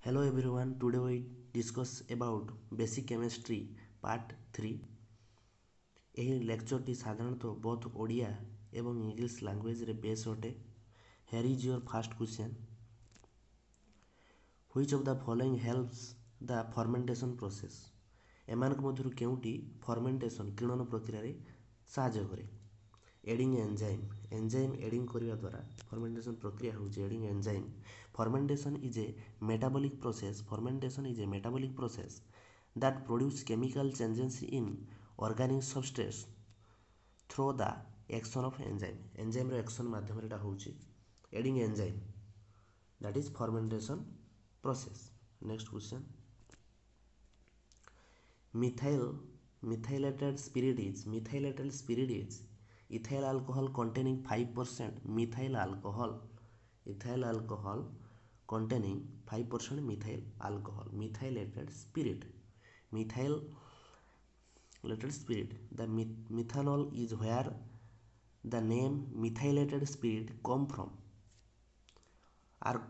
Hello everyone, today we discuss about basic chemistry part 3। ଏହି ଲେକ୍ଚରଟି ସାଧାରଣତଃ both Odia ଏବଂ English ଲାଙ୍ଗୁଏଜରେ ବେସ୍ ଅଟେ। here is your first question, which of the following helps the fermentation process? ଏମାନଙ୍କ ମଧ୍ୟରୁ କେଉଁଟି fermentation କିଣନ ପ୍ରକ୍ରିୟାରେ ସାହାଯ୍ୟ କରେ? एडिंग एंजाइम एडिंग करने द्वारा फर्मेंटेशन प्रक्रिया होची adding enzyme. Fermentation is a metabolic process that produce chemical changes in organic substance through the action of enzyme रो एक्शन माध्यम रे होची adding enzyme, that is fermentation process. Next question, methylated spirit is ethyl alcohol containing 5% methyl alcohol containing 5% methyl alcohol, methylated spirit the methanol is where the name methylated spirit come from, are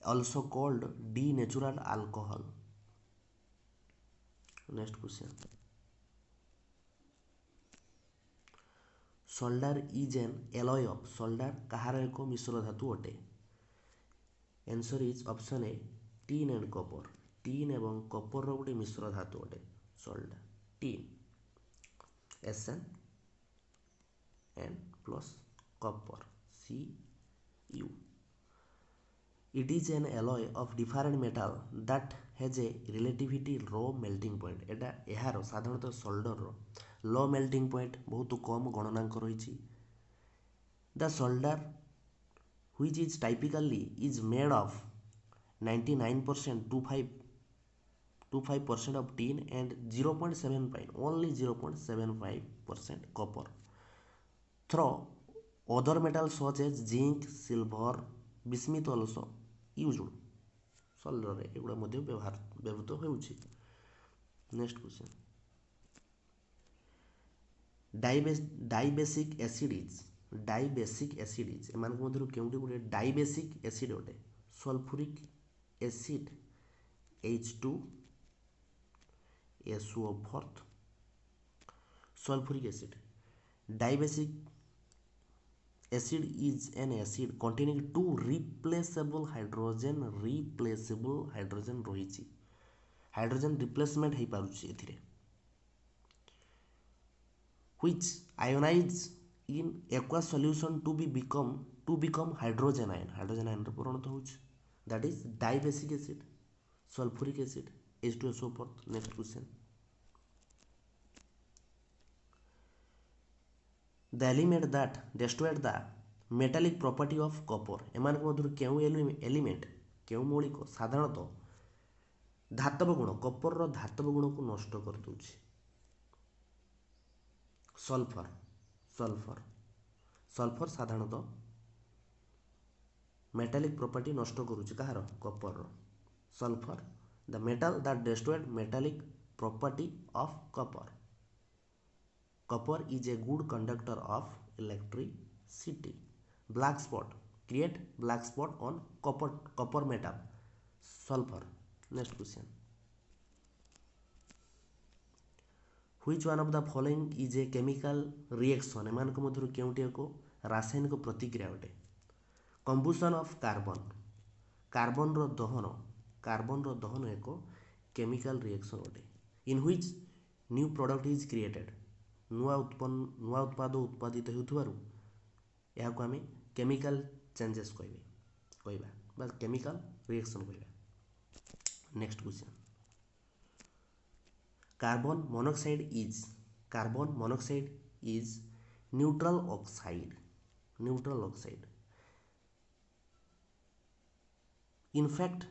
also called denatured alcohol। Next question, solder is an alloy of solder कहार एक मिश्र धातु अटे? Answer is option A tin and copper. Tin एवं copper रो गोटे मिश्र धातु अटे solder. Tin SN and plus copper Cu। It is an alloy of different metal that has a relatively low melting point। एटा एहार साधारणतः सोल्डर रो लो मेल्टिंग पॉइंट बहुत कम गणनांक रही। The solder which is typically is made of 99% to 5% of tin and 0.75 only 0.75% copper through other metals such as zinc, silver, bismuth also used। Solder रे एगुड़ा मध्य व्यवहृत होउछि। Next question, dibasic acid is एमान मध्यरु केउंटी गुटे डाइबेसिक एसिड अटे? Sulphuric acid H2SO4 sulphuric acid. Dibasic acid is an acid containing two replaceable hydrogen रही। हाइड्रोजन रिप्लेसमेंट हो पारुछि एथिरे, which ionize in aqueous solution to become hydrogen ion रो परिणत होछि, that is dibasic acid sulphuric acid H2SO4। Next question, the element that destroyed the metallic property of copper एमान मध्यरु केउ element केउ मौलिक साधारणतः धातव गुण कपर रो धातव गुण को नष्ट कर दोछि? सल्फर साधारणतः मेटालिक प्रॉपर्टी नष्ट करूछि कहार? कपर रो। Sulphur the metal that destroyed metallic property of copper. Copper is a good conductor of electricity। Black spot create black spot on copper metal sulfur। Next question, which one of the following is a chemical reaction एमान को मधुर केउंटी एको रासायनिक प्रतिक्रिया अटे? combustion of carbon रो दहन एको chemical reaction अटे, in which new product is created। नुआ उत्पाद उत्पादित होउथबारु याको आमे केमिकल चेंजेस कहबा बा केमिकल रिएक्शन कहबा। Next question, carbon monoxide is neutral oxide. in fact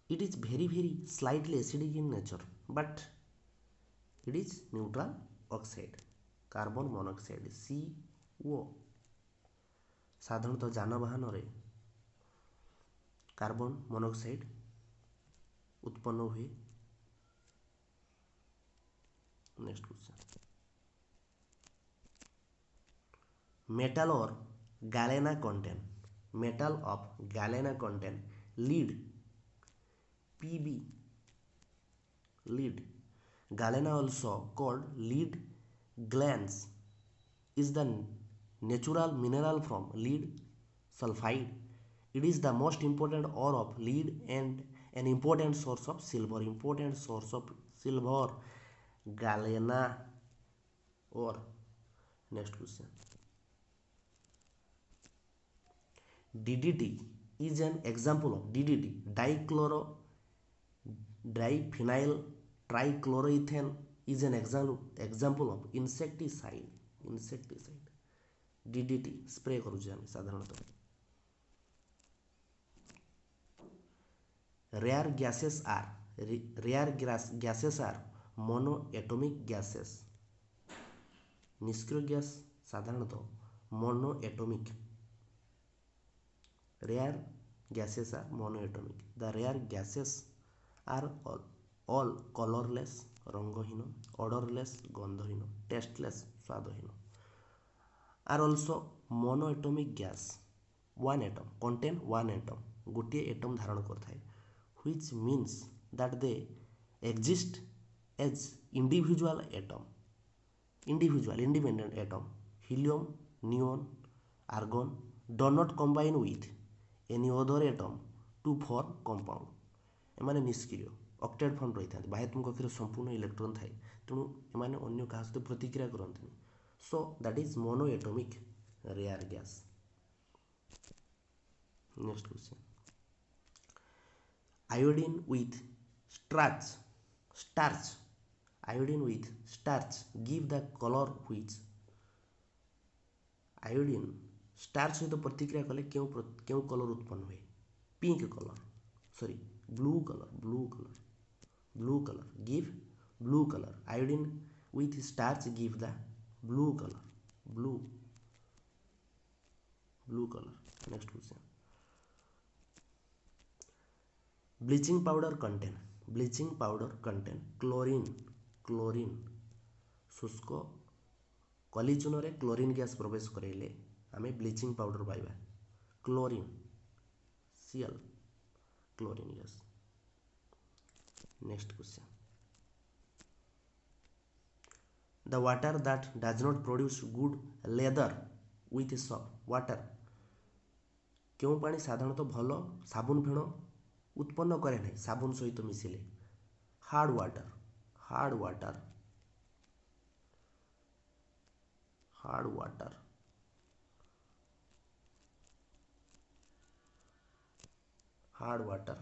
it is very slightly acidic in nature but it is neutral oxide. Carbon monoxide CO साधारणतः जानवाहन रे कार्बन मोनोक्साइड उत्पन्न हुए। Next question, metal of galena contain lead Pb, lead. Galena, also called lead glans, is the natural mineral from lead sulfide. It is the most important ore of lead and an important source of silver. Important source of silver, galena ore. Next question. DDT is an example of DDT, diphenyl trichloroethane is an example of insecticide. DDT spray करूँ आम साधारणतः. Rare gases are monoatomic gases. निष्क्रिय gas साधारणतः monoatomic. Rare gases are monoatomic. The rare gases are all colorless, रंगहीन, odorless, गंधहीन, tasteless, स्वादहीन. Are also monoatomic gas. One atom contain one atom. गोटे atom धारण करथाय, which means that they exist as individual atom. Independent atom. Helium, neon, argon do not combine with any other atom to form compound. एमाने निष्क्रिय octet form रही था. बाह्यतम कक्षीर संपूर्ण electron थाए, तेणु एमाने अन्य क्या सहित प्रतिक्रिया करते. So that is monoatomic rare gas. Next question. Iodine with starch. Iodine with starch give the color which. Iodine starch सहित प्रतिक्रिया कले क्यों कलर उत्पन्न हुए. Pink colour, sorry blue colour give blue colour. Iodine with starch give the blue colour. Blue colour. Next question. Bleaching powder contain chlorine. शुष्क कलिचून रे chlorine gas प्रवेश करेले आमे ब्लीचिंग पाउडर पाइबा. Chlorine Cl, chlorine gas. Next question. The water that does not produce good lather with soap. Water क्यों पानी साधारणतः भल साबुन फेण उत्पन्न करे नहीं साबुन सहित मिसिले. Hard water. Hard water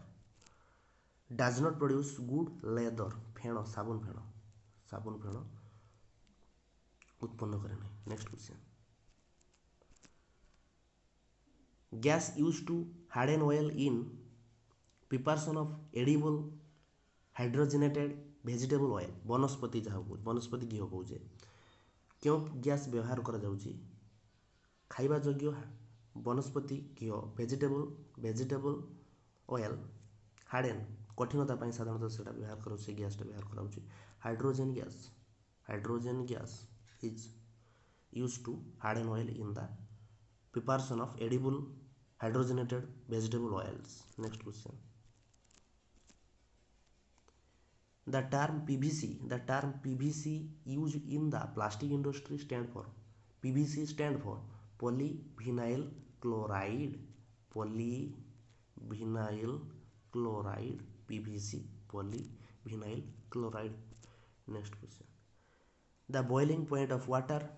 does not produce good lather. फेण साबुन फेण उत्पन्न करे नहीं. Next question. Gas use to harden oil in preparation of edible hydrogenated vegetable oil. Vanaspati जहाँ वनस्पति घी कहे क्यों गैस व्यवहार करा जाउची. खाइबा योग्य वनस्पति घी वेजिटेबल ऑयल हार्डन कठिनता पाई साधारणतः से व्यवहार कर गैस व्यवहार कराउची. Hydrogen gas is use to harden oil in the preparation of edible hydrogenated vegetable oils. Next question. The term PVC used in the plastic industry stand for. PVC stand for polyvinyl chloride. PVC polyvinyl chloride. Next question. The boiling point of water.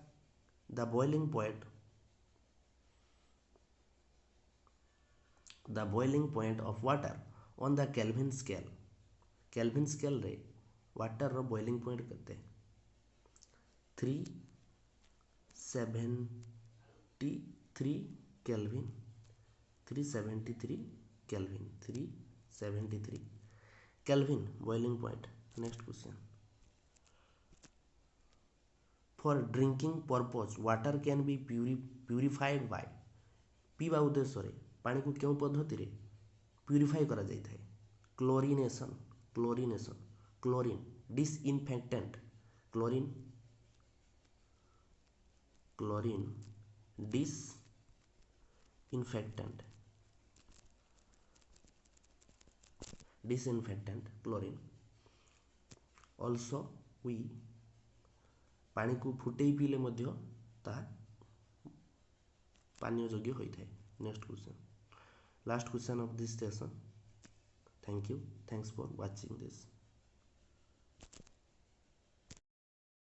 The boiling point of water on the Kelvin scale. Kelvin scale रे water रो boiling point करते 373 Kelvin. 373 Kelvin boiling point. Next question. For drinking purpose water can be purified by. पीवा उद्देश्य रे पानी को क्यों पद्धति रे प्यूरिफाई करा जाय थाए. Chlorine disinfectant. Chlorine disinfectant. disinfectant chlorine. Also we पानी को फुटेई पीले मध्य ताहा पानीय योग्य होता है. Next question, last question of this session. Thank you, thanks for watching this.